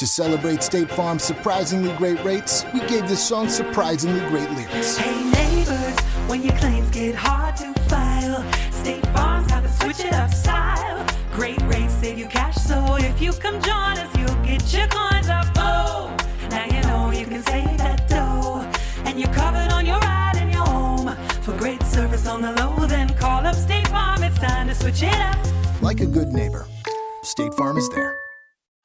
To celebrate State Farm's surprisingly great rates, we gave this song surprisingly great lyrics. Hey neighbors, when your claims get hard to file, State Farm's got the switch it up style. Great rates save you cash, so if you come join us, you'll get your coins up. Oh, now you know you can save that dough, and you're covered on your ride and your home. For great service on the low, then call up State Farm. It's time to switch it up. Like a good neighbor, State Farm is there.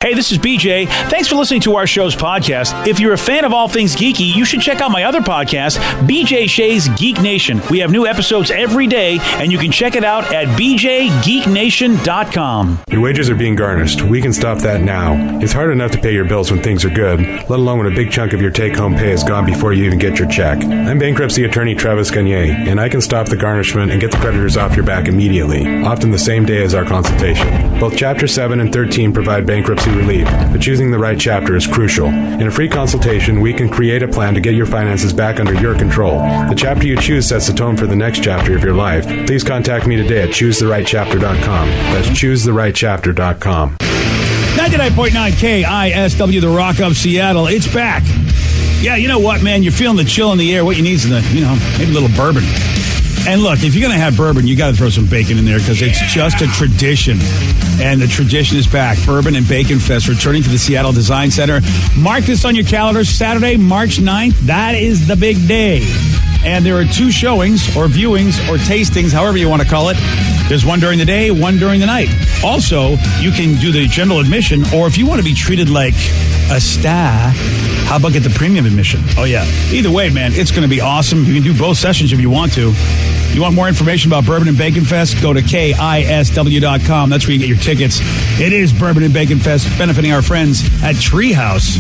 Hey, this is BJ. Thanks for listening to our show's podcast. If you're a fan of all things geeky, you should check out my other podcast, BJ Shea's Geek Nation. We have new episodes every day, and you can check it out at bjgeeknation.com. Your wages are being garnished. We can stop that now. It's hard enough to pay your bills when things are good, let alone when a big chunk of your take-home pay is gone before you even get your check. I'm bankruptcy attorney Travis Gagne, and I can stop the garnishment and get the creditors off your back immediately, often the same day as our consultation. Both Chapter 7 and 13 provide bankruptcy relief, but choosing the right chapter is crucial. In a free consultation, we can create a plan to get your finances back under your control. The chapter you choose sets the tone for the next chapter of your life. Please contact me today at choosetherightchapter.com. That's choosetherightchapter.com. 99.9 KISW, the Rock of Seattle. It's back. Yeah, you know what, man? You're feeling the chill in the air. What you need is maybe a little bourbon. And look, if you're going to have bourbon, you got to throw some bacon in there because it's just a tradition. And the tradition is back. Bourbon and Bacon Fest returning to the Seattle Design Center. Mark this on your calendar, Saturday, March 9th. That is the big day. And there are 2 showings or viewings or tastings, however you want to call it. There's one during the day, one during the night. Also, you can do the general admission, or if you want to be treated like a star, how about get the premium admission? Oh, yeah. Either way, man, it's going to be awesome. You can do both sessions if you want to. You want more information about Bourbon and Bacon Fest? Go to KISW.com. That's where you get your tickets. It is Bourbon and Bacon Fest, benefiting our friends at Treehouse.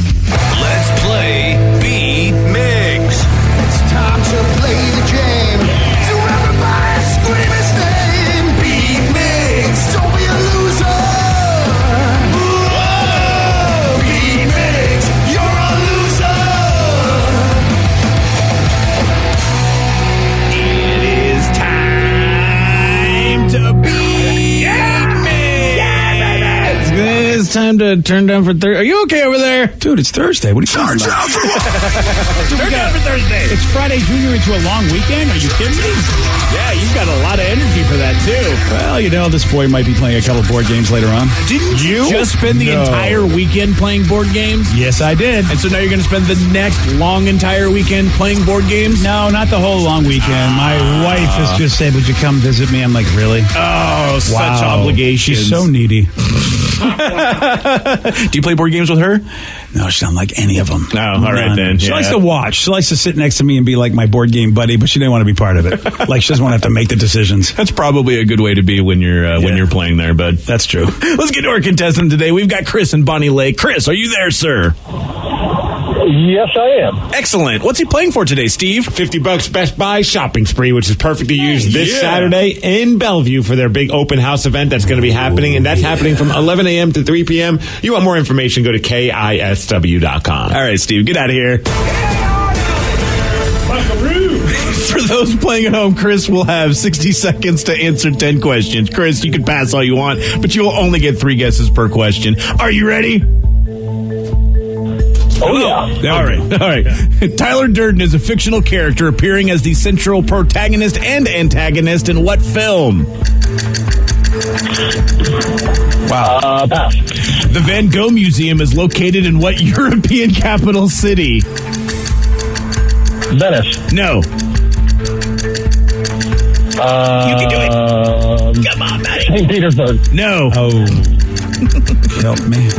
Let's play B-Mix. It's time to play the game. So everybody scream his name. B-Mix, don't be a loser. Whoa, B-Mix, you're a loser. It is time to be It's time to turn down for Thursday. Are you okay over there? Dude, it's Thursday. What are you talking about? Turn down for Thursday. It's Friday Junior into a long weekend. Are you kidding me? Yeah, you've got a lot of energy for that, too. Well, this boy might be playing a couple board games later on. Didn't you just spend the entire weekend playing board games? Yes, I did. And so now you're going to spend the next long entire weekend playing board games? No, not the whole long weekend. My wife has just said, would you come visit me? I'm like, really? Oh, such obligations. She's so needy. Do you play board games with her? No, she doesn't like any of them. Oh, all right then. She likes to watch. She likes to sit next to me and be like my board game buddy, but she didn't want to be part of it. Like she doesn't want to have to make the decisions. That's probably a good way to be when you're playing there, but that's true. Let's get to our contestant today. We've got Chris in Bonnie Lake. Chris, are you there, sir? Yes, I am. Excellent. What's he playing for today, Steve? $50 Best Buy shopping spree, which is perfect to use this Saturday in Bellevue for their big open house event that's going to be happening, and that's happening from 11 a.m. to 3 p.m. You want more information, go to KISW.com. All right, Steve, get out of here. For those playing at home, Chris will have 60 seconds to answer 10 questions. Chris, you can pass all you want, but you will only get 3 guesses per question. Are you ready? Oh, yeah. All right. Tyler Durden is a fictional character appearing as the central protagonist and antagonist in what film? Wow. Pass. The Van Gogh Museum is located in what European capital city? Venice. No. You can do it. Come on, buddy. St. Petersburg. No. Oh. Help me.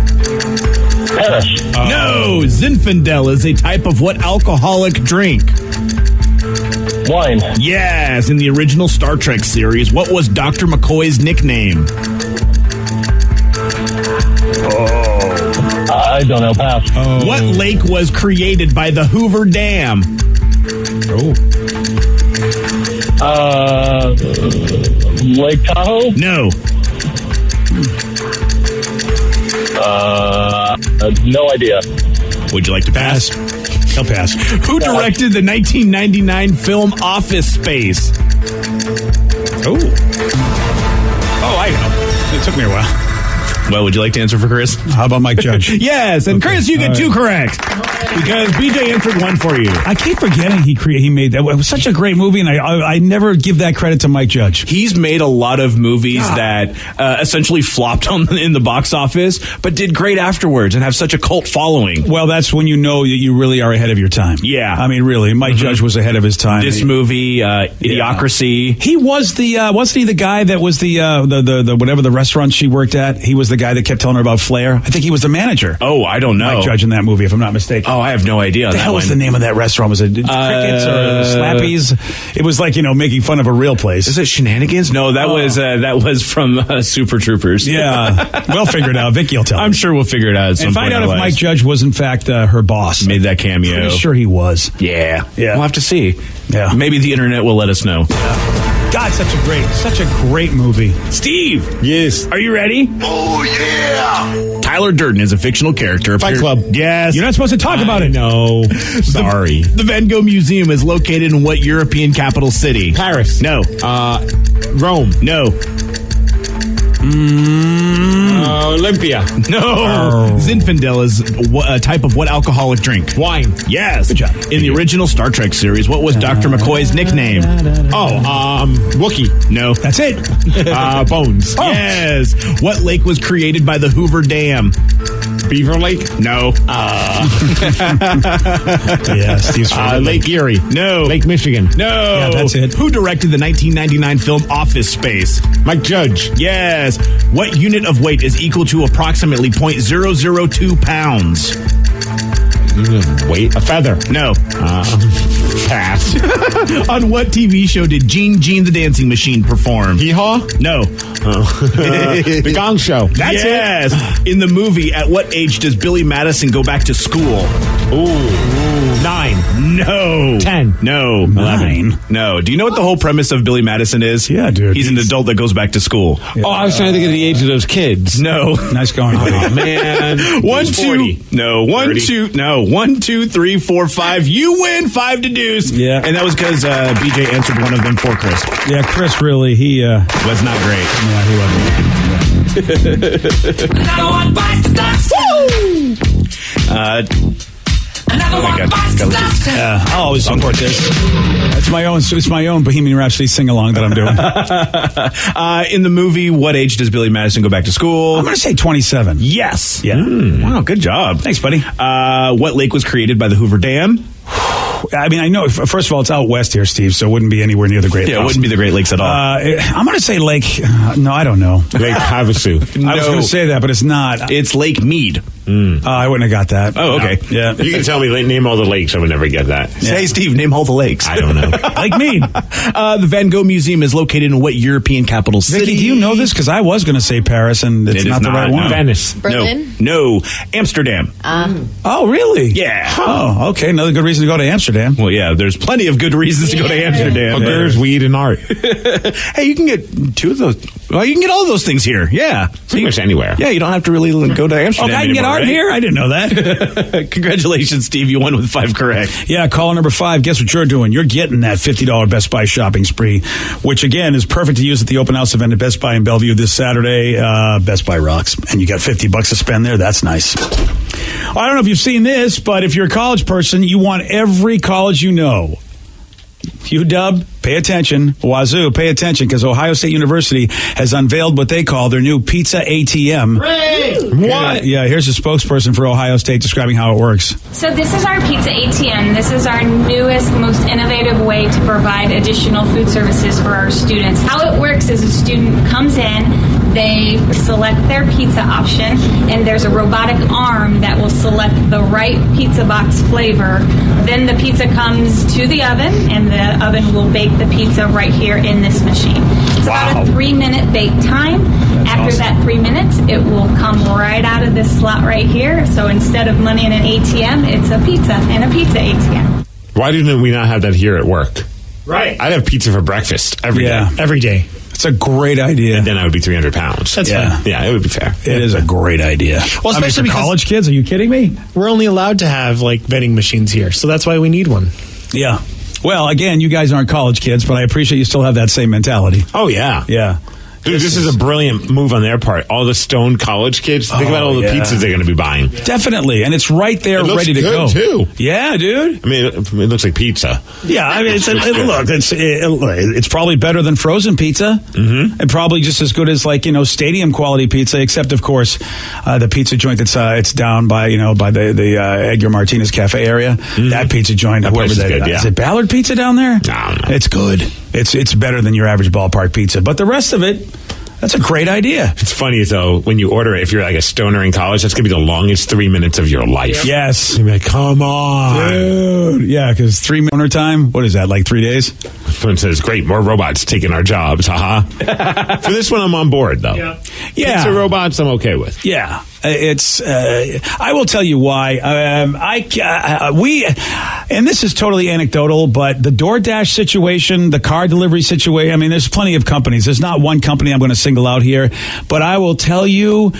Paris. No. Zinfandel is a type of what alcoholic drink? Wine. Yes. In the original Star Trek series, what was Dr. McCoy's nickname? I don't know. Pass. What lake was created by the Hoover Dam? Lake Tahoe? No. No idea. Would you like to pass? I'll pass. Who directed the 1999 film Office Space? Oh, I know. It took me a while. Well, would you like to answer for Chris? How about Mike Judge? Yes, and Chris, you get 2 correct because BJ answered 1 for you. I keep forgetting he made that. It was such a great movie, and I never give that credit to Mike Judge. He's made a lot of movies that essentially flopped in the box office, but did great afterwards and have such a cult following. Well, that's when you know that you really are ahead of your time. Yeah. I mean, really, Mike Judge was ahead of his time. This movie, Idiocracy. He was wasn't he the guy that was the whatever the restaurant she worked at? He was the guy that kept telling her about Flair. I think he was the manager. Oh, I don't know. Mike Judge in that movie, if I'm not mistaken. Oh, I have no idea. What the hell was the name of that restaurant? Was it Crickets or Slappies? It was like, making fun of a real place. Is it Shenanigans? No, that was from Super Troopers. Yeah. We'll figure it out. Vicky will tell I'm me. sure we'll figure it out at some And find point out if Mike Judge was, in fact, her boss. made that cameo. Pretty sure he was. Yeah. Yeah. We'll have to see. Yeah. Maybe the internet will let us know. God, such a great movie. Steve. Yes. Are you ready? Oh, yeah! Tyler Durden is a fictional character. Fight Club. Yes. You're not supposed to talk about it. No. Sorry. The Van Gogh Museum is located in what European capital city? Paris. No. Rome. No. Olympia. No. Zinfandel is a type of what alcoholic drink? Wine. Yes. Good job. In the original Star Trek series, what was Dr. McCoy's nickname? Wookie. No. That's it. Bones. Yes. What lake was created by the Hoover Dam? Beaver Lake. No. Yeah, Steve's Lake Erie. No. Lake Michigan. No. Yeah, that's it. Who directed the 1999 film Office Space? Mike Judge. Yes. What unit of weight is equal to approximately 0.002 pounds? Wait. A feather. No. Pass. On what TV show did Gene the Dancing Machine perform? Hee-haw? No. The Gong Show. That's it. In the movie, at what age does Billy Madison go back to school? Ooh. 9. No. 10. No. 9. No. Do you know what the whole premise of Billy Madison is? Yeah, dude. He's an adult that goes back to school. Oh, I was trying to think of the age of those kids. No. Nice going, buddy. Oh, man. 1, 40. 2. No. 1, 30. 2. No. 1, 2, 3, 4, 5. You win 5 to deuce. Yeah. And that was because BJ answered one of them for Chris. Yeah, Chris really, he Was not great. yeah, he wasn't. Another one bites the dust. Another one God. bites the dust. I'll always support this. It's my own Bohemian Rhapsody sing-along that I'm doing. In the movie, what age does Billy Madison go back to school? I'm going to say 27. Yes. Yeah. Wow, good job. Thanks, buddy. What lake was created by the Hoover Dam? I mean, I know, first of all, it's out west here, Steve, so it wouldn't be anywhere near the Great Lakes. Yeah, it wouldn't be the Great Lakes at all. I'm going to say Lake. No, I don't know. Lake Havasu. I was going to say that, but it's not. It's Lake Mead. I wouldn't have got that. Oh, okay. No. Yeah. You can tell me, name all the lakes. I would never get that. Hey, Steve, name all the lakes. I don't know. Lake Mead. The Van Gogh Museum is located in what European capital city? Vicky, do you know this? Because I was going to say Paris, and it's It is not the right one. Venice. Berlin? No, Amsterdam. Oh, really? Yeah. Oh, okay. Another good reason to go to Amsterdam. Well, yeah, there's plenty of good reasons to go to Amsterdam. But there's weed and art. Hey, you can get 2 of those. Well, you can get all of those things here. Yeah. Pretty much anywhere. Yeah, you don't have to really go to Amsterdam. I can get anymore, art right? here? I didn't know that. Congratulations, Steve. You won with 5 correct. Yeah, caller number 5. Guess what you're doing? You're getting that $50 Best Buy shopping spree, which, again, is perfect to use at the open house event at Best Buy in Bellevue this Saturday. Best Buy rocks. And you got $50 to spend there. That's nice. I don't know if you've seen this, but if you're a college person, you want every college you know. UW, pay attention. Wazoo, pay attention, because Ohio State University has unveiled what they call their new Pizza ATM. What? Yeah, here's a spokesperson for Ohio State describing how it works. So this is our Pizza ATM. This is our newest, most innovative way to provide additional food services for our students. How it works is a student comes in, they select their pizza option, and there's a robotic arm that will select the right pizza box flavor. Then the pizza comes to the oven, and the oven will bake the pizza right here in this machine. It's about a 3-minute bake time. After that 3 minutes, it will come right out of this slot right here. So instead of money in an ATM, it's a pizza and a pizza ATM. Why didn't we not have that here at work? Right. I'd have pizza for breakfast every day. Every day. It's a great idea. And then I would be 300 pounds. That's fine. Yeah, it would be fair. It is a great idea. Well, I mean, especially for because college kids, are you kidding me? we're only allowed to have like vending machines here, so that's why we need one. Yeah. Well, again, you guys aren't college kids, but I appreciate you still have that same mentality. Oh, yeah. Yeah. Dude, this is a brilliant move on their part. All the stoned college kids. Think about all the pizzas they're going to be buying. Definitely, and it's right there, It looks ready to good, go. too. Yeah, dude. I mean, it looks like pizza. Yeah, I mean, it's probably better than frozen pizza, and probably just as good as stadium quality pizza. Except, of course, the pizza joint that's it's down by the Edgar Martinez Cafe area. That pizza joint, That place is good, is it Ballard Pizza down there? No. It's good. It's better than your average ballpark pizza, but the rest of it. That's a great idea. It's funny, though, when you order it, if you're like a stoner in college, that's going to be the longest 3 minutes of your life. Yes. You're like, come on. Dude. Yeah, because 3 minute time, what is that, like 3 days? Someone says, great, more robots taking our jobs, haha. For this one, I'm on board, though. Yeah. Pizza robots, I'm okay with. Yeah. It's. I will tell you why. And this is totally anecdotal, but the DoorDash situation, the car delivery situation. I mean, there's plenty of companies. There's not one company I'm going to single out here, but I will tell you.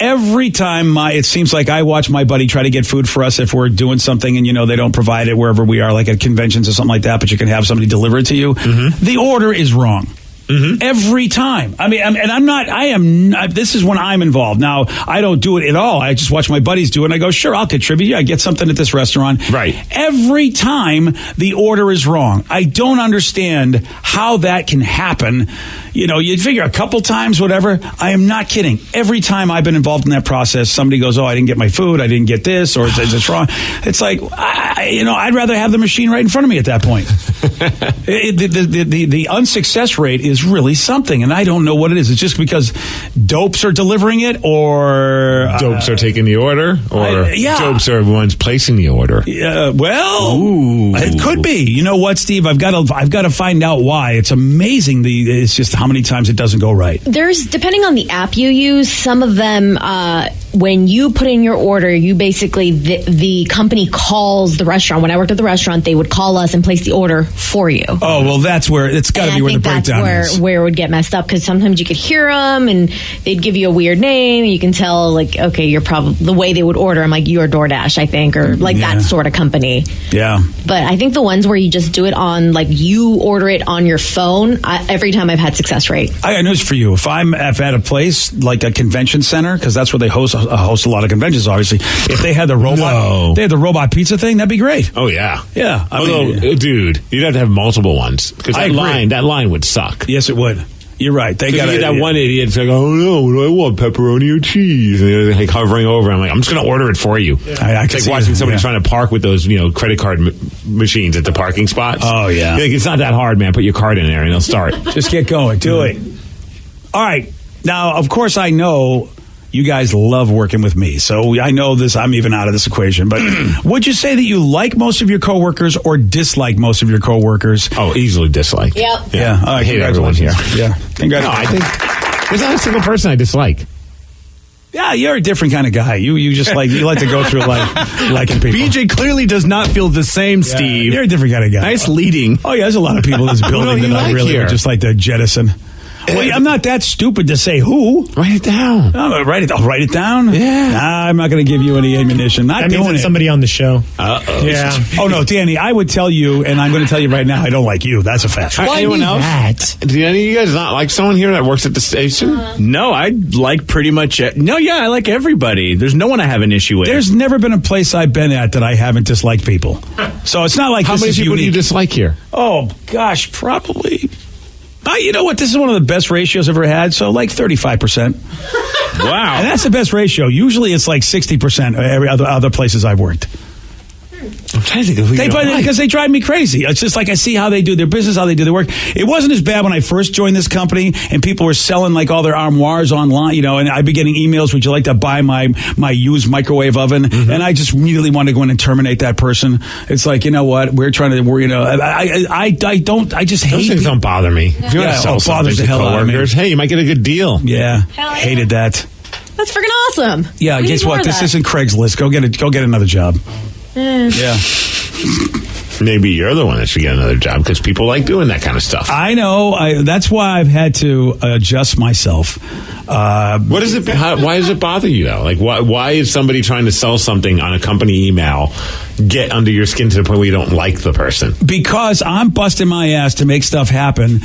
Every time it seems like I watch my buddy try to get food for us if we're doing something and, they don't provide it wherever we are, like at conventions or something like that, but you can have somebody deliver it to you. The order is wrong. Every time. I mean, this is when I'm involved. Now, I don't do it at all. I just watch my buddies do it and I go, sure, I'll contribute. I get something at this restaurant. Right. Every time the order is wrong. I don't understand how that can happen. You'd figure a couple times, whatever. I am not kidding. Every time I've been involved in that process, somebody goes, oh, I didn't get my food. I didn't get this, or it's wrong. It's like, I'd rather have the machine right in front of me at that point. The unsuccess rate is really something, and I don't know what it is. It's just because dopes are delivering it, or Dopes are taking the order, or dopes are the ones placing the order. It could be. You know what, Steve? I've got to find out why. It's amazing. It's just how many times it doesn't go right. There's, depending on the app you use, some of them, when you put in your order, you basically, the company calls the restaurant. When I worked at the restaurant, they would call us and place the order for you. Oh, well, that's where, it's got to be where the breakdown is. Where it would get messed up, because sometimes you could hear them and they'd give you a weird name. And you can tell, like, okay, you're probably, the way they would order, I'm like, you're DoorDash, I think, or like that sort of company. Yeah. But I think the ones where you just do it on, like, you order it on your phone, every time I've had success rate. I got news for you. If I'm at a place like a convention center, because that's where they host a lot of conventions, obviously. If they had the robot pizza thing, that'd be great. Oh yeah, yeah. Dude, you'd have to have multiple ones because that line would suck. Yes, it would. You're right. They got that one idiot's like, oh no, what do I want, pepperoni or cheese? And they're like hovering over. I'm like, I'm just going to order it for you. Yeah. It's like watching somebody trying to park with those, credit card machines at the parking spots. Oh yeah. You're like, it's not that hard, man. Put your card in there and it'll start. Just get going. Do it. All right. Now, of course, I know you guys love working with me, so I know this. I'm even out of this equation. But would you say that you like most of your coworkers or dislike most of your coworkers? Oh, easily dislike. Yep. Yeah. I hate everyone here. Yeah. No, I think there's not a single person I dislike. Yeah, you're a different kind of guy. You just like to go through liking people. BJ clearly does not feel the same, Steve. You're a different kind of guy. Nice leading. Oh yeah, there's a lot of people in this building that I really would just like to jettison. Well, I'm not that stupid to say who. Write it down. I'll write it down? Yeah. Nah, I'm not going to give you any ammunition. Not that doing means it's somebody on the show. Uh-oh. Yeah. Oh, no, Danny, I would tell you, and I'm going to tell you right now, I don't like you. That's a fact. Anyone else? Do any of you guys not like someone here that works at the station? No, I like pretty much I like everybody. There's no one I have an issue with. There's never been a place I've been at that I haven't disliked people. So it's not like How this many is people unique. do you dislike here? Oh, gosh, probably... you know what? This is one of the best ratios I've ever had. So like 35%. Wow. And that's the best ratio. Usually it's like 60% every other places I've worked. I'm trying to think of who Because they drive me crazy. It's just like I see how they do their business, how they do their work. It wasn't as bad when I first joined this company and people were selling like all their armoires online, and I'd be getting emails, would you like to buy my used microwave oven? Mm-hmm. And I just immediately wanted to go in and terminate that person. It's like, you know what? We're trying to, I just hate those things don't bother me. If you want to sell something to coworkers, hey, you might get a good deal. Yeah. Hated that. That's freaking awesome. Yeah, guess what? This isn't Craigslist. Go get another job. Yeah. Maybe you're the one that should get another job because people like doing that kind of stuff. I know. That's why I've had to adjust myself. What is it? Why does it bother you though? Like, why is somebody trying to sell something on a company email get under your skin to the point where you don't like the person? Because I'm busting my ass to make stuff happen,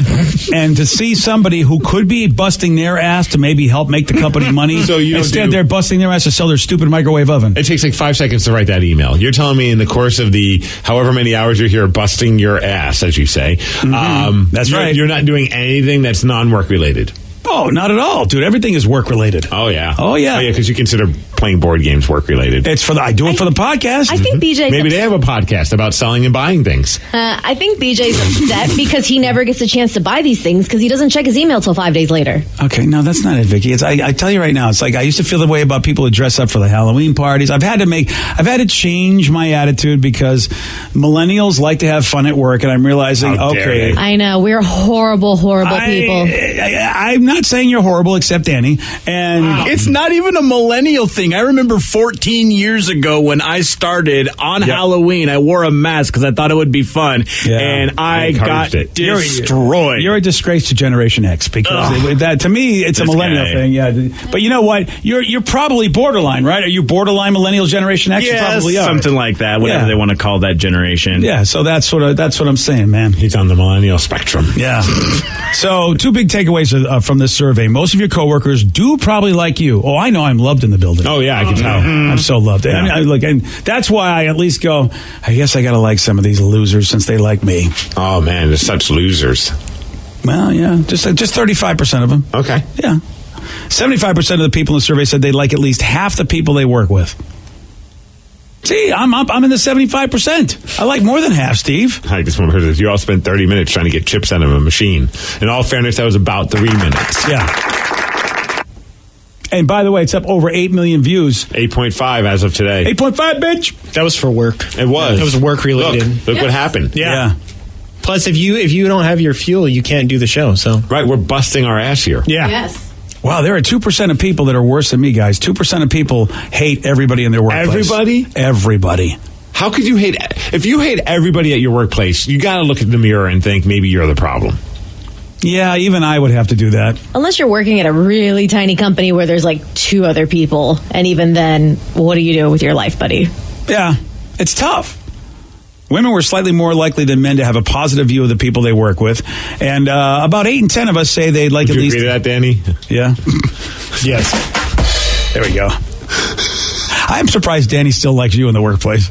and to see somebody who could be busting their ass to maybe help make the company money, So you don't instead they're busting their ass to sell their stupid microwave oven. It takes like 5 seconds to write that email. You're telling me in the course of the however many hours you're here busting your ass, as you say, That's right. You're not doing anything that's non-work related. Oh, not at all, dude. Everything is work related. Oh yeah. Oh yeah. Because you consider playing board games work related. It's for I do it for the podcast. I think BJ. Maybe they have a podcast about selling and buying things. I think BJ's upset because he never gets a chance to buy these things because he doesn't check his email till 5 days later. Okay, no, that's not it, Vicky. I tell you right now, it's like I used to feel the way about people who dress up for the Halloween parties. I've had to change my attitude because millennials like to have fun at work, and I'm realizing, How dare okay, they. I know we're horrible people. I'm not saying you're horrible, except Danny. And It's not even a millennial thing. I remember 14 years ago when I started on Halloween, I wore a mask because I thought it would be fun, and I got destroyed. You're a disgrace to Generation X because that to me it's a millennial thing. Yeah, but you know what? You're probably borderline, right? Are you borderline millennial Generation X? You probably are. Something like that. Whatever they want to call that generation. Yeah, so that's what I'm saying, man. He's on the millennial spectrum. Yeah. So, two big takeaways from this survey. Most of your coworkers do probably like you. Oh, I know I'm loved in the building. Oh, yeah, I can tell. I'm so loved. Yeah. I mean, and that's why I at least go, I guess I got to like some of these losers since they like me. Oh, man, they're such losers. Well, yeah, just 35% of them. Okay. Yeah. 75% of the people in the survey said they like at least half the people they work with. See, I'm in the 75%. I like more than half, Steve. I just remember this. You all spent 30 minutes trying to get chips out of a machine. In all fairness, that was about 3 minutes. Yeah. And by the way, it's up over 8 million views. 8.5 as of today. 8.5, bitch. That was for work. It was. It was work related. Look what happened. Yeah. Plus, if you don't have your fuel, you can't do the show. So Right, we're busting our ass here. yeah. Yes. Wow, there are 2% of people that are worse than me, guys. 2% of people hate everybody in their workplace. Everybody? Everybody. How could you hate... If you hate everybody at your workplace, you got to look in the mirror and think maybe you're the problem. Yeah, even I would have to do that. Unless you're working at a really tiny company where there's like 2 other people, and even then, what do you do with your life, buddy? Yeah, it's tough. Women were slightly more likely than men to have a positive view of the people they work with. And about 8 and 10 of us say they'd like Would at you least... agree to that, Danny? Yeah. Yes. There we go. I'm surprised Danny still likes you in the workplace.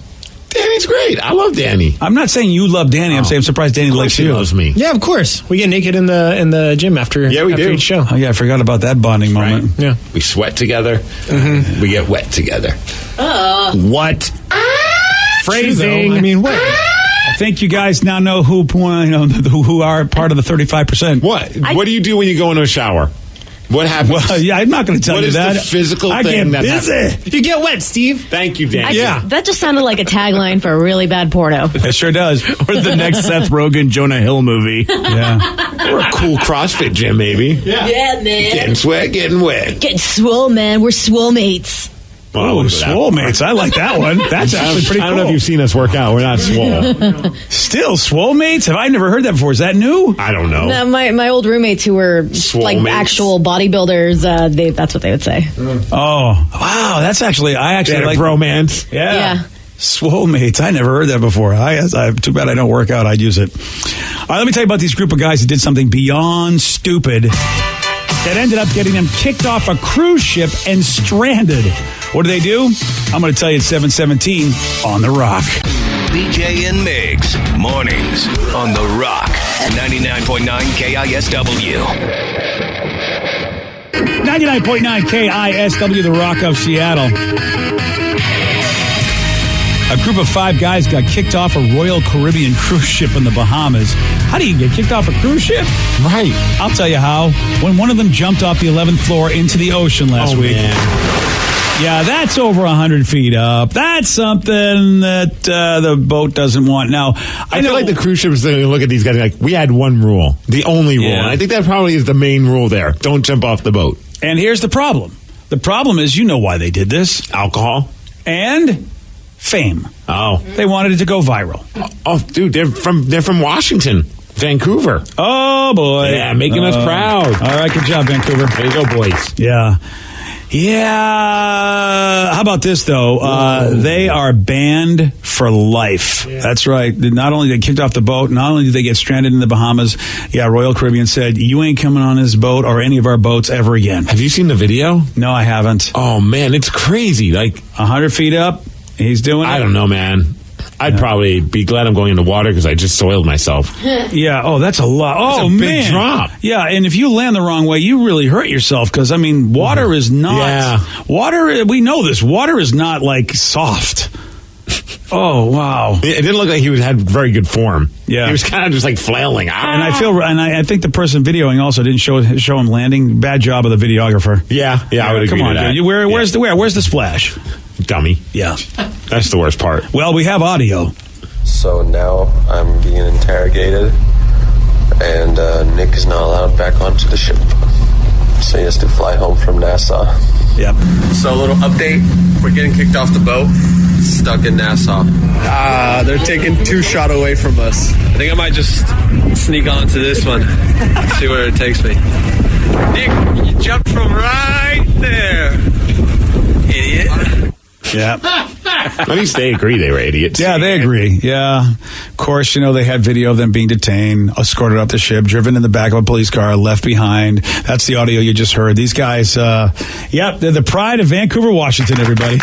Danny's great. I love Danny. I'm not saying you love Danny. I'm saying I'm surprised Danny likes He you. loves me. Yeah, of course. We get naked in the gym after we do. each show. Oh, yeah, I forgot about that bonding moment. Right. Yeah. We sweat together. We get wet together. What? Phrasing. I mean, what? I think you guys now know who are part of the 35%. What do you do when you go into a shower? What happens? Well, yeah, I'm not going to tell What you is that. the physical I thing get that busy. happens? You get wet, Steve. Thank you, Danny. That just sounded like a tagline for a really bad porno. It sure does. Or the next Seth Rogen Jonah Hill movie. Yeah. Or a cool CrossFit gym, maybe. Yeah, man. Getting sweat, getting wet. Getting swole, man. We're swole mates. Oh, swole mates. I like that one. That's actually pretty cool. I don't know if you've seen us work out. We're not swole. Still, swole mates? Have I never heard that before? Is that new? I don't know. No, my old roommates who were Swole like mates. actual bodybuilders, that's what they would say. Oh, wow. That's actually, I actually like bromance. Yeah. Swole mates. I never heard that before. Too bad I don't work out. I'd use it. All right, let me tell you about these group of guys that did something beyond stupid that ended up getting them kicked off a cruise ship and stranded. What do they do? I'm going to tell you at 7:17 on The Rock. BJ and Migs, mornings on The Rock, 99.9 KISW. 99.9 KISW, The Rock of Seattle. A group of 5 guys got kicked off a Royal Caribbean cruise ship in the Bahamas. How do you get kicked off a cruise ship? Right. I'll tell you how. When one of them jumped off the 11th floor into the ocean last week. Man. Yeah, that's over 100 feet up. That's something that the boat doesn't want. Now, I feel like the cruise ships are going to look at these guys like, we had one rule, the only rule. Yeah. And I think that probably is the main rule there. Don't jump off the boat. And here's the problem. The problem is, you know why they did this. Alcohol. And fame. Oh. They wanted it to go viral. Oh, dude, they're from Washington, Vancouver. Oh, boy. Yeah, making us proud. All right, good job, Vancouver. There you go, boys. Yeah. Yeah. How about this, though? They are banned for life. Yeah. That's right. Not only they kicked off the boat, not only did they get stranded in the Bahamas, Royal Caribbean said, you ain't coming on this boat or any of our boats ever again. Have you seen the video? No, I haven't. Oh, man, it's crazy. Like 100 feet up, he's doing it. I don't know, man. I'd probably be glad I'm going into water because I just soiled myself. Yeah. Oh, that's a lot. Oh, that's a big big drop. Yeah, and if you land the wrong way, you really hurt yourself because, I mean, water is not. Yeah. Water, we know this. Water is not like soft. Oh, wow. It didn't look like he had very good form. Yeah. He was kind of just like flailing. And I think the person videoing also didn't show him landing. Bad job of the videographer. Yeah, I would agree come on, with that. Dude. Where's the splash? Dummy. Yeah. That's the worst part. Well, we have audio. So now I'm being interrogated, and Nick is not allowed back onto the ship. So he has to fly home from Nassau. Yep. So a little update. We're getting kicked off the boat. Stuck in Nassau. They're taking 2 shots away from us. I think I might just sneak onto this one. See where it takes me. Nick, you jumped from right there. Idiot. Yeah. At least they agree they were idiots. Yeah, they agree. Yeah. Of course, they had video of them being detained, escorted up the ship, driven in the back of a police car, left behind. That's the audio you just heard. These guys, they're the pride of Vancouver, Washington, everybody.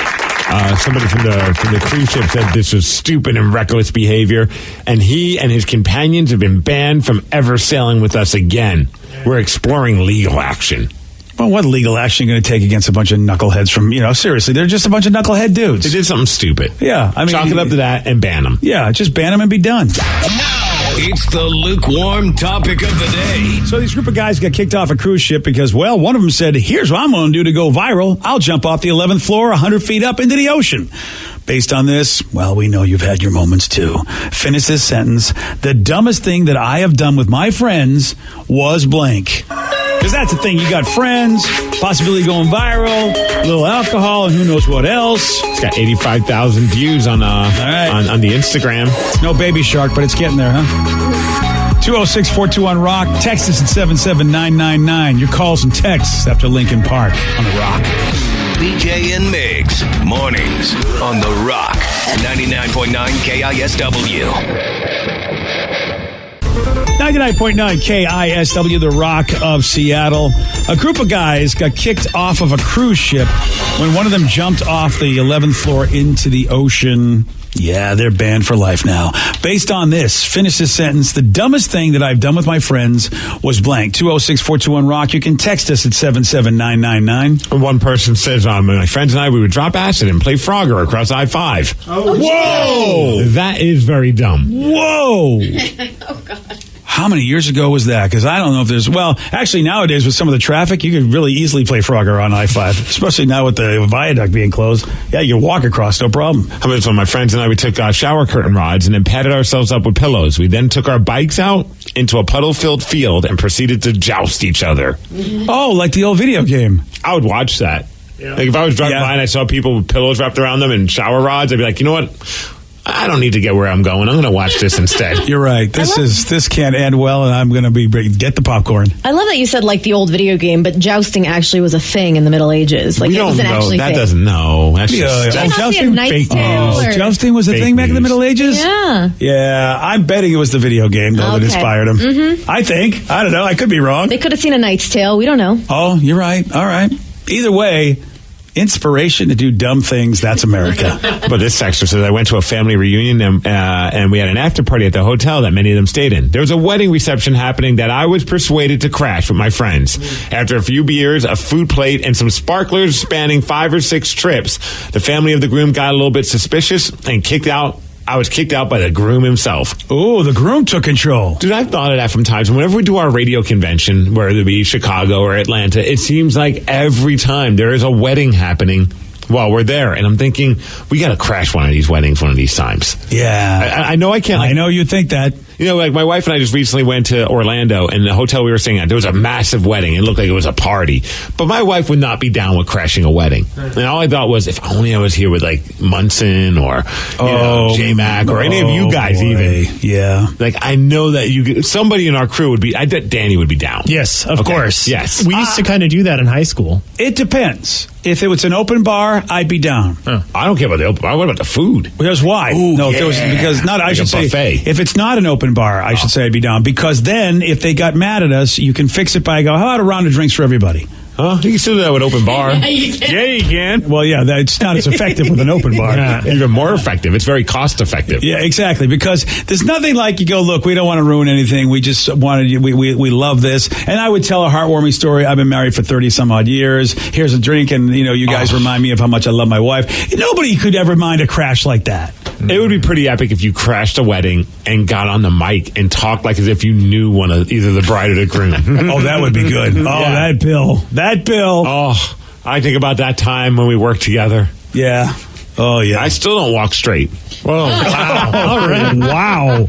Somebody from the cruise ship said this was stupid and reckless behavior, and he and his companions have been banned from ever sailing with us again. We're exploring legal action. Well, what legal action are you going to take against a bunch of knuckleheads from, seriously, they're just a bunch of knucklehead dudes. They did something stupid. Yeah. I mean, chalk it up to that and ban them. Yeah, just ban them and be done. It's the lukewarm topic of the day. So these group of guys got kicked off a cruise ship because, well, one of them said, here's what I'm going to do to go viral. I'll jump off the 11th floor 100 feet up into the ocean. Based on this, well, we know you've had your moments too. Finish this sentence. The dumbest thing that I have done with my friends was blank. Because that's the thing. You got friends, possibility going viral, a little alcohol, and who knows what else. It's got 85,000 views on the Instagram. No baby shark, but it's getting there, huh? 206-421-ROCK. Text us at 77999. Your calls and texts after Lincoln Park on the Rock. BJ and Migs, mornings on the Rock, 99.9 KISW. 99.9 KISW, the Rock of Seattle. A group of guys got kicked off of a cruise ship when one of them jumped off the 11th floor into the ocean. Yeah, they're banned for life now. Based on this, finish this sentence. The dumbest thing that I've done with my friends was blank. 206-421-ROCK. You can text us at 77999. One person says, my friends and I, we would drop acid and play Frogger across I-5. Oh, whoa! That is very dumb. Whoa! Oh, God. How many years ago was that? Because I don't know if there's... Well, actually, nowadays, with some of the traffic, you could really easily play Frogger on I-5, especially now with the viaduct being closed. Yeah, you walk across, no problem. How about when my friends and I, we took shower curtain rods and then padded ourselves up with pillows. We then took our bikes out into a puddle-filled field and proceeded to joust each other. Oh, like the old video game. I would watch that. Yeah. Like if I was driving by and I saw people with pillows wrapped around them and shower rods, I'd be like, you know what? I don't need to get where I'm going. I'm going to watch this instead. You're right. This can't end well, and I'm going to get the popcorn. I love that you said like the old video game, but jousting actually was a thing in the Middle Ages. Like we don't know. That doesn't know. Jousting was a thing back in the Middle Ages. Yeah. I'm betting it was the video game though that inspired him. Mm-hmm. I think. I don't know. I could be wrong. They could have seen A Knight's Tale. We don't know. Oh, you're right. All right. Either way. Inspiration to do dumb things, that's America. But this texter says, I went to a family reunion and we had an after party at the hotel that many of them stayed in. There was a wedding reception happening that I was persuaded to crash with my friends. After a few beers, a food plate, and some sparklers spanning 5 or 6 trips, the family of the groom got a little bit suspicious and I was kicked out by the groom himself. Oh, the groom took control. Dude, I've thought of that from times. Whenever we do our radio convention, whether it be Chicago or Atlanta, it seems like every time there is a wedding happening while we're there. And I'm thinking, we got to crash one of these weddings one of these times. Yeah. I know I can't. I know you think that. You know, like my wife and I just recently went to Orlando, and the hotel we were staying at, there was a massive wedding. It looked like it was a party. But my wife would not be down with crashing a wedding. And all I thought was, if only I was here with like Munson or J-Mac or any of you guys even. Yeah. Like, I know that somebody in our crew would be, I bet Danny would be down. Yes, of course. Yes. We used to kind of do that in high school. It depends. If it was an open bar, I'd be down. I don't care about the open bar. What about the food? Here's why. I should say, if it's not an open bar, I should say I'd be down. Because then, if they got mad at us, you can fix it by how about a round of drinks for everybody? Huh? You can still do that with open bar. Yeah, you can. Well, yeah, it's not as effective with an open bar. Even more effective. It's very cost effective. Yeah, exactly. Because there's nothing like you go, look, we don't want to ruin anything. We just wanted, we love this. And I would tell a heartwarming story. I've been married for 30 some odd years. Here's a drink. And, you guys remind me of how much I love my wife. Nobody could ever mind a crash like that. It would be pretty epic if you crashed a wedding and got on the mic and talked like as if you knew one of either the bride or the groom. Oh, that would be good. That bill. Oh, I think about that time when we worked together. Yeah. Oh, yeah. I still don't walk straight. Whoa. Wow. All right. Wow.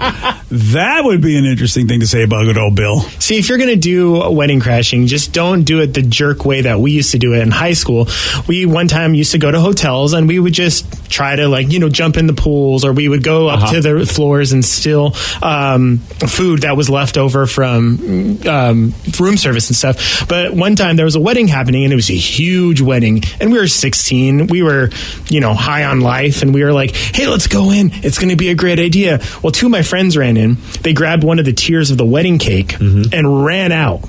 That would be an interesting thing to say about good old Bill. See, if you're going to do wedding crashing, just don't do it the jerk way that we used to do it in high school. We one time used to go to hotels and we would just try to jump in the pools, or we would go up to the floors and steal food that was left over from room service and stuff. But one time there was a wedding happening, and it was a huge wedding, and we were 16. We were, high on life, and we were like, hey, let's go in. It's going to be a great idea. Well, two of my friends ran in. They grabbed one of the tiers of the wedding cake and ran out.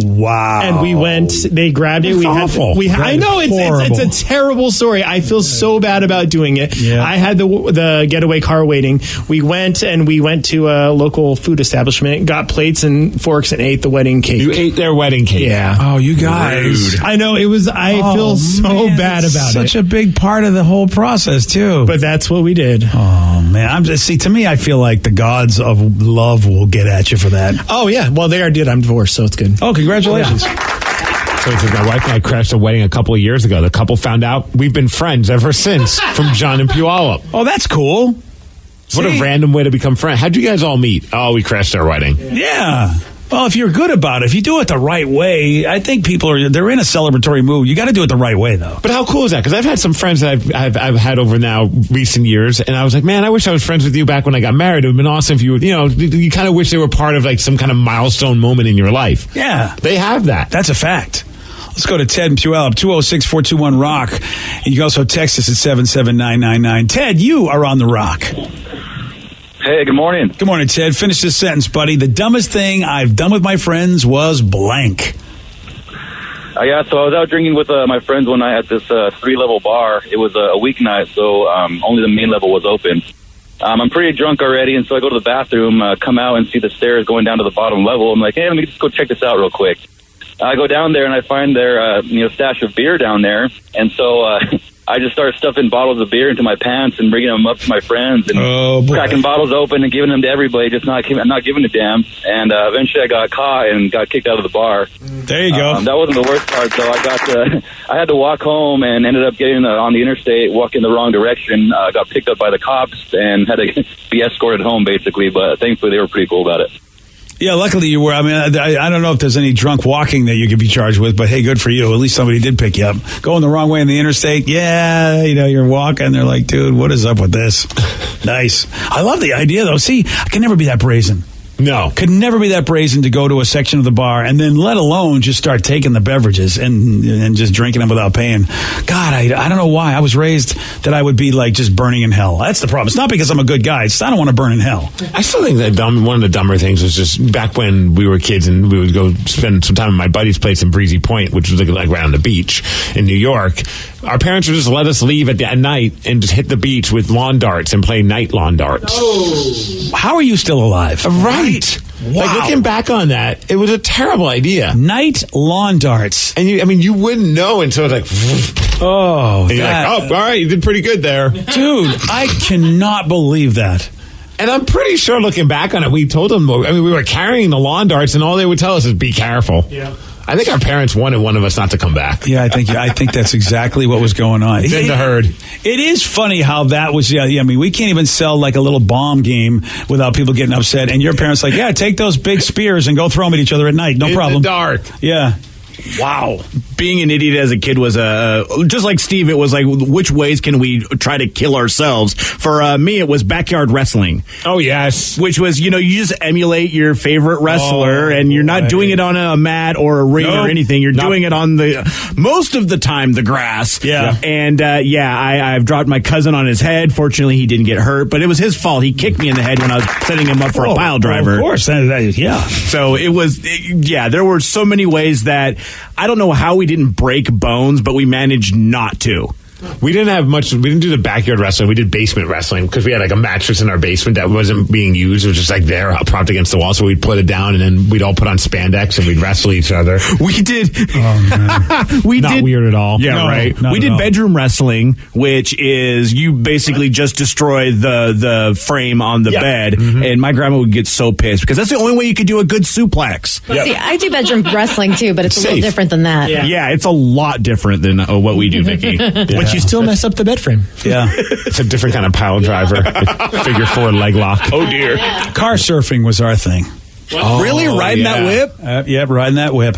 Wow. And we went, they grabbed it. I know, it's a terrible story. I feel so bad about doing it. Yeah. I had the getaway car waiting. We went to a local food establishment, got plates and forks, and ate the wedding cake. You ate their wedding cake? Yeah. Oh, you guys. Rude. I know, I feel so bad about it. Such a big part of the whole process, too. But that's what we did. Oh, man. To me, I feel like the gods of love will get at you for that. Oh, yeah. Well, they did. I'm divorced, so it's good. Oh, congratulations. So my wife and I crashed a wedding a couple of years ago. The couple found out we've been friends ever since from John and Puyallup. Oh, that's cool. What a random way to become friends. How'd you guys all meet? Oh, we crashed our wedding. Yeah. Well, if you're good about it, if you do it the right way, I think they're in a celebratory mood. You got to do it the right way, though. But how cool is that? Because I've had some friends that I've had over now recent years, and I was like, man, I wish I was friends with you back when I got married. It would have been awesome if you kind of wish they were part of like some kind of milestone moment in your life. Yeah. They have that. That's a fact. Let's go to Ted and Puyallup, 206-421-ROCK. And you can also text us at 77999. Ted, you are on the Rock. Hey, good morning. Good morning, Ted. Finish this sentence, buddy. The dumbest thing I've done with my friends was blank. Yeah, so I was out drinking with my friends one night at this 3-level bar. It was a weeknight, so only the main level was open. I'm pretty drunk already, and so I go to the bathroom, come out and see the stairs going down to the bottom level. I'm like, hey, let me just go check this out real quick. I go down there, and I find their stash of beer down there, and so I just start stuffing bottles of beer into my pants and bringing them up to my friends and cracking bottles open and giving them to everybody, just not giving a damn. And eventually I got caught and got kicked out of the bar. There you go. That wasn't the worst part, though. I had to walk home and ended up getting on the interstate, walking the wrong direction. Got picked up by the cops and had to be escorted home, basically. But thankfully they were pretty cool about it. Yeah, luckily you were. I mean, I don't know if there's any drunk walking that you could be charged with, but hey, good for you. At least somebody did pick you up. Going the wrong way in the interstate, yeah, you're walking. They're like, dude, what is up with this? Nice. I love the idea, though. See, I can never be that brazen. No. Could never be that brazen to go to a section of the bar and then let alone just start taking the beverages and just drinking them without paying. God, I don't know why. I was raised that I would be like just burning in hell. That's the problem. It's not because I'm a good guy. It's I don't want to burn in hell. I still think that one of the dumber things was just back when we were kids and we would go spend some time at my buddy's place in Breezy Point, which was like around the beach in New York. Our parents would just let us leave at night and just hit the beach with lawn darts and play night lawn darts. Oh. How are you still alive? Right. Wow. Like looking back on that, it was a terrible idea. Night lawn darts. And you wouldn't know until it's like, oh, and you're like, oh, all right, you did pretty good there. Dude, I cannot believe that. And I'm pretty sure looking back on it, we told them, we were carrying the lawn darts and all they would tell us is be careful. Yeah. I think our parents wanted one of us not to come back. Yeah, I think that's exactly what was going on. It's in the herd. It is funny how that was. Yeah, I mean, we can't even sell like a little bomb game without people getting upset. And your parents like, yeah, take those big spears and go throw them at each other at night. No problem. In the dark. Yeah. Wow. Being an idiot as a kid was just like Steve, it was like, which ways can we try to kill ourselves? For me, it was backyard wrestling. Oh, yes. Which was, you just emulate your favorite wrestler, and you're not doing it on a mat or a ring or anything. You're doing it on most of the time, the grass. Yeah. And, I've dropped my cousin on his head. Fortunately, he didn't get hurt, but it was his fault. He kicked me in the head when I was setting him up for a pile driver. Of course. Yeah. So it was, there were so many ways that I don't know how we didn't break bones, but we managed not to. We didn't have much. We didn't do the backyard wrestling. We did basement wrestling because we had like a mattress in our basement that wasn't being used. It was just like there, propped against the wall. So we'd put it down, and then we'd all put on spandex and we'd wrestle each other. We did. Oh, man. Not weird at all. Yeah, right. We did bedroom wrestling, which is you basically just destroy the frame on the bed, and my grandma would get so pissed because that's the only way you could do a good suplex. See, I do bedroom wrestling too, but it's a little different than that. Yeah, it's a lot different than what we do, Vicky. But you still mess up the bed frame. Yeah. It's a different kind of pile driver. Figure 4 leg lock. Oh, dear. Car surfing was our thing. Really? Riding that whip? Riding that whip.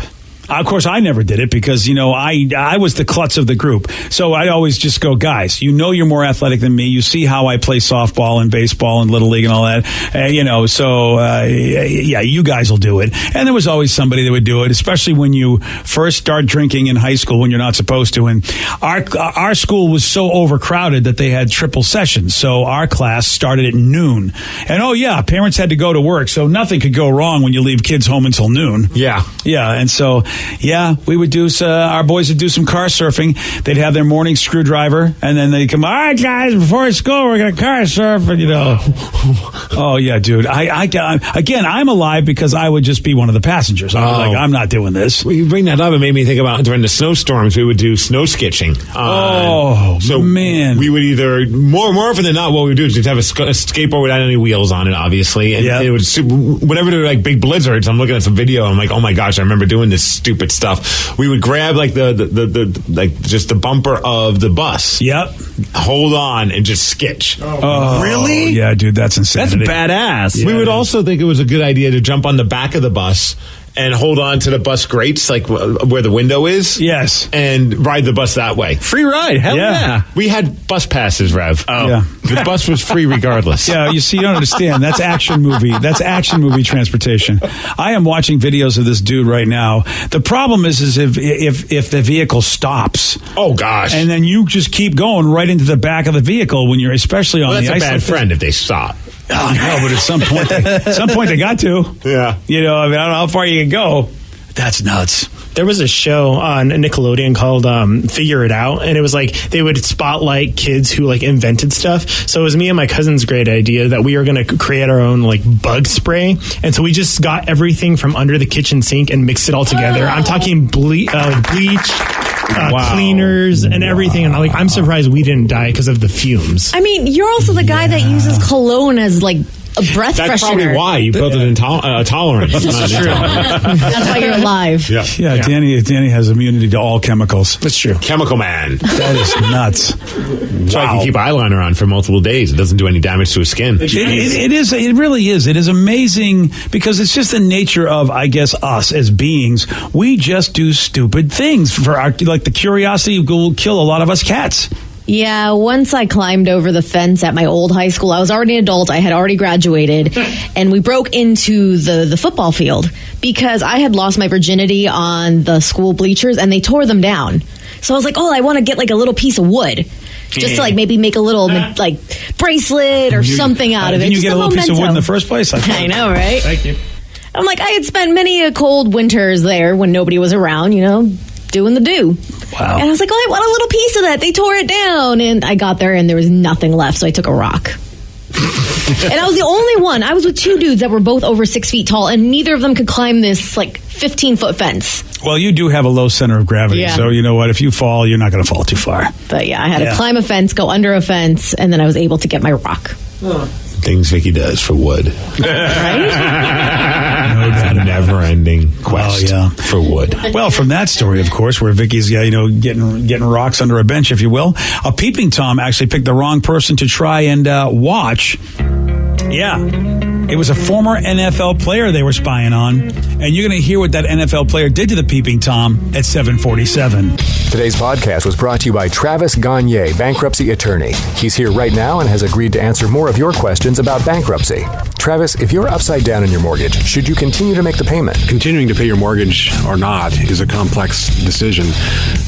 Of course, I never did it because, I was the klutz of the group. So I'd always just go, guys, you're more athletic than me. You see how I play softball and baseball and Little League and all that. You guys will do it. And there was always somebody that would do it, especially when you first start drinking in high school when you're not supposed to. And our school was so overcrowded that they had triple sessions. So our class started at noon. And, parents had to go to work. So nothing could go wrong when you leave kids home until noon. Yeah. Yeah. And so... we would do, our boys would do some car surfing. They'd have their morning screwdriver, and then they'd come, all right, guys, before school, we're going to car surf, and, Oh, yeah, dude. Again, I'm alive because I would just be one of the passengers. I'd be like, I'm not doing this. Well, you bring that up, it made me think about during the snowstorms, we would do snow skitching. Man. We would either, more often than not, what we would do is just have a skateboard without any wheels on it, obviously. And it would, whenever there were like big blizzards, I'm looking at some video, I'm like, oh my gosh, I remember doing this stupid stuff. We would grab like just the bumper of the bus. Yep. Hold on and just skitch. Really? Yeah, dude, that's insanity. That's badass. We would also think it was a good idea to jump on the back of the bus and hold on to the bus grates, like where the window is. Yes. And ride the bus that way. Free ride. Hell yeah. We had bus passes, Rev. Oh. Yeah. The bus was free regardless. Yeah, you see, you don't understand. That's action movie. That's action movie transportation. I am watching videos of this dude right now. The problem is if the vehicle stops. Oh, gosh. And then you just keep going right into the back of the vehicle when you're especially on the ice. That's a bad friend if they stop. Oh, no, but at some point they got to. Yeah. I don't know how far you can go. That's nuts. There was a show on Nickelodeon called Figure It Out, and it was like they would spotlight kids who like invented stuff. So it was me and my cousin's great idea that we were going to create our own like bug spray, and so we just got everything from under the kitchen sink and mixed it all together. I'm talking bleach, cleaners, and everything. And I'm surprised we didn't die because of the fumes. I mean, you're also the guy that uses cologne as like a breath freshener. That's probably why you built an tolerance. That's true. That's why you're alive. Yeah. Danny has immunity to all chemicals. That's true. Chemical man. That is nuts. That's why I can keep eyeliner on for multiple days. It doesn't do any damage to his skin. It is. It really is. It is amazing because it's just the nature of, I guess, us as beings. We just do stupid things for the curiosity will kill a lot of us cats. Yeah, once I climbed over the fence at my old high school. I was already an adult. I had already graduated. And we broke into the football field because I had lost my virginity on the school bleachers and they tore them down. So I was like, I want to get like a little piece of wood. Just to like maybe make a little like bracelet or something out of it. Didn't you get a little piece of wood in the first place? I know, right? Thank you. I'm like, I had spent many a cold winters there when nobody was around, doing the do. Wow. And I was like, I want a little piece of that. They tore it down. And I got there and there was nothing left. So I took a rock. And I was the only one. I was with two dudes that were both over 6 feet tall. And neither of them could climb this 15-foot fence. Well, you do have a low center of gravity. Yeah. So you know what? If you fall, you're not going to fall too far. But yeah, I had to climb a fence, go under a fence. And then I was able to get my rock. Things Vicky does for wood. Right? No doubt about never-ending quest for wood. Well, from that story, of course, where Vicky's getting rocks under a bench, if you will, a peeping Tom actually picked the wrong person to try and watch. Yeah. It was a former NFL player they were spying on. And you're going to hear what that NFL player did to the peeping Tom at 7:47. Today's podcast was brought to you by Travis Gagne, bankruptcy attorney. He's here right now and has agreed to answer more of your questions about bankruptcy. Travis, if you're upside down in your mortgage, should you continue to make the payment? Continuing to pay your mortgage or not is a complex decision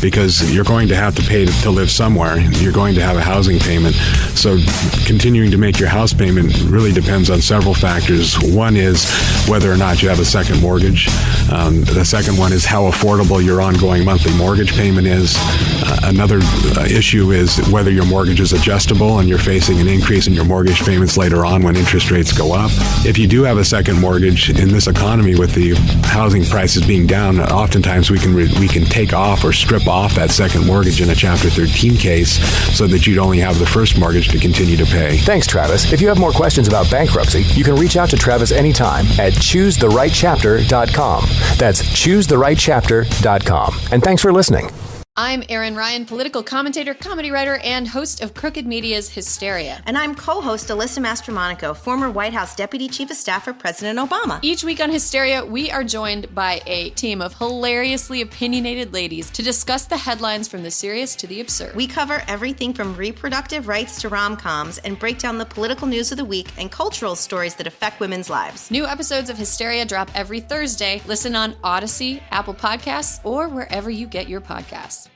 because you're going to have to pay to live somewhere. You're going to have a housing payment. So continuing to make your house payment really depends on several factors. One is whether or not you have a second mortgage. The second one is how affordable your ongoing monthly mortgage payment is. Another issue is whether your mortgage is adjustable and you're facing an increase in your mortgage payments later on when interest rates go up. If you do have a second mortgage in this economy with the housing prices being down, oftentimes we can take off or strip off that second mortgage in a Chapter 13 case so that you'd only have the first mortgage to continue to pay. Thanks, Travis. If you have more questions about bankruptcy, you can reach out to Travis anytime at ChooseTheRightChapter.com. That's ChooseTheRightChapter.com. And thanks for listening. I'm Erin Ryan, political commentator, comedy writer, and host of Crooked Media's Hysteria. And I'm co-host Alyssa Mastromonaco, former White House Deputy Chief of Staff for President Obama. Each week on Hysteria, we are joined by a team of hilariously opinionated ladies to discuss the headlines from the serious to the absurd. We cover everything from reproductive rights to rom-coms and break down the political news of the week and cultural stories that affect women's lives. New episodes of Hysteria drop every Thursday. Listen on Odyssey, Apple Podcasts, or wherever you get your podcasts.